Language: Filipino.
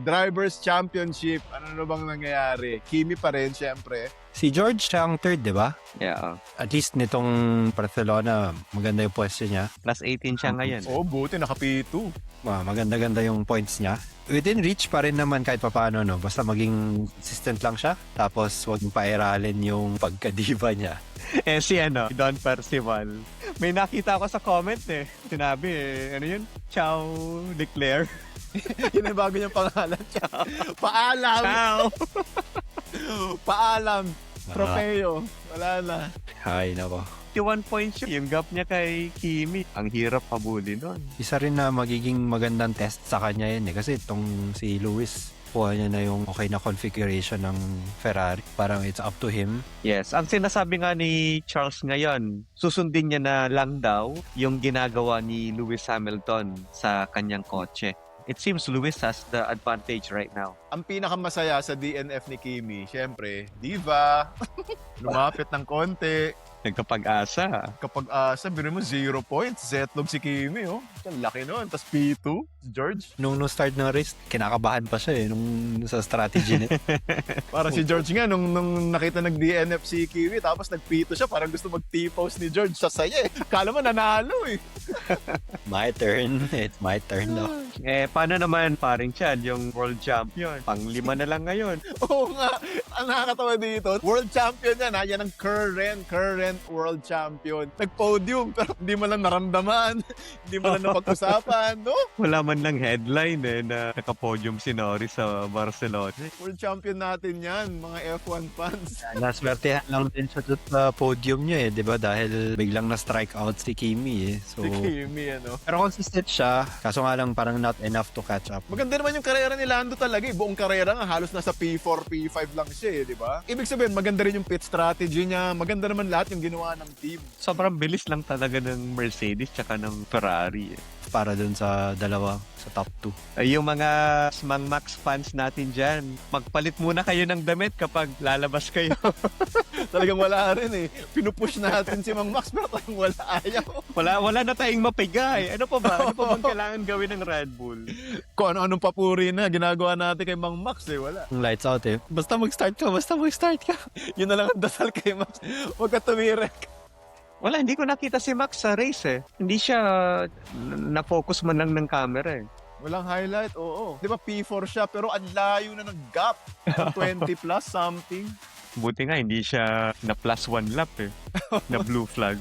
Drivers' Championship. Ano na bang nangyayari? Kimi pa rin, syempre. Si George siya ang third, di ba? Yeah. At least nitong Barcelona, maganda yung pwesto niya. Plus 18 siya ngayon. Oh, buti, naka-P2. Maganda-ganda yung points niya. Within reach pa rin naman kahit papaano, no? Basta maging consistent lang siya. Tapos huwag pairalin yung pagka-diva niya. Si Don Percival. May nakita ako sa comment Sinabi ano yun? Ciao, declare. Yun yung bago niyang pangalan. Paalam! Ciao! Paalam! Tropeo. Wala na. Ay, nako. 51 points yung gap niya kay Kimi. Ang hirap habulin nun. Isa rin na magiging magandang test sa kanya yun Kasi itong si Lewis, kuha niya na yung okay na configuration ng Ferrari. Parang it's up to him. Yes, ang sinasabi nga ni Charles ngayon, susundin niya na lang daw yung ginagawa ni Lewis Hamilton sa kanyang kotse. It seems Lewis has the advantage right now. Ang pinakamasaya sa DNF ni Kimi, syempre, diva. Lumapit ng konti. Nagkapag-asa. Kapag sabi mo 0 points, zetlog si Kimi, oh. Ang laki nun. Tapos P2, si George. Nung start ng race, kinakabahan pa siya nung sa strategy niya. Para si George nga, nung nakita nag-DNF si Kimi, tapos nag-P2 siya, parang gusto mag-T-pose ni George sa saya Kala mo nanalo My turn. It's my turn now. Paano naman paring Chad, yung world champion? Pang-5 na lang ngayon. Oo nga. Ang nakakatawa dito, world champion yan ha. Yan ang current world champion. Nag-podium, pero hindi mo lang naramdaman. Hindi mo lang napag-usapan, no? Wala man lang headline na nakapodium si Norris sa Barcelona. World champion natin yan, mga F1 fans. Naswertehan lang din siya sa podium niya di ba? Dahil biglang na-strike out si Kimi So, Si Kimi, ano? pero consistent siya. Kaso nga lang parang not enough to catch up. Maganda naman yung karera ni Lando talaga Buong karera nga, halos nasa P4, P5 lang siya di ba? Ibig sabihin, maganda rin yung pit strategy niya. Maganda naman lahat yung ginawa ng team. Sobrang bilis lang talaga ng Mercedes tsaka ng Ferrari. Para dun sa dalawa, sa top 2. Yung mga Smang Max fans natin dyan, magpalit muna kayo ng damit kapag lalabas kayo. Talagang wala rin Pinupush natin si Mang Max, pero talagang wala, ayaw. wala na tayong mapigay. Ano pa ba? Ano pa bang kailangan gawin ng Red Bull? Kung ano-anong papuri na ginagawa natin kay Mang Max wala. Lights out Basta mag-start ka. Yun na lang ang dasal kay Max. Huwag ka tumirek. Wala, hindi ko nakita si Max sa race Hindi siya na-focus man lang ng camera Walang highlight, oo. Di ba P4 siya, pero ang layo na ng gap. 20 plus something. Buti nga, hindi siya na +1 lap na blue flag.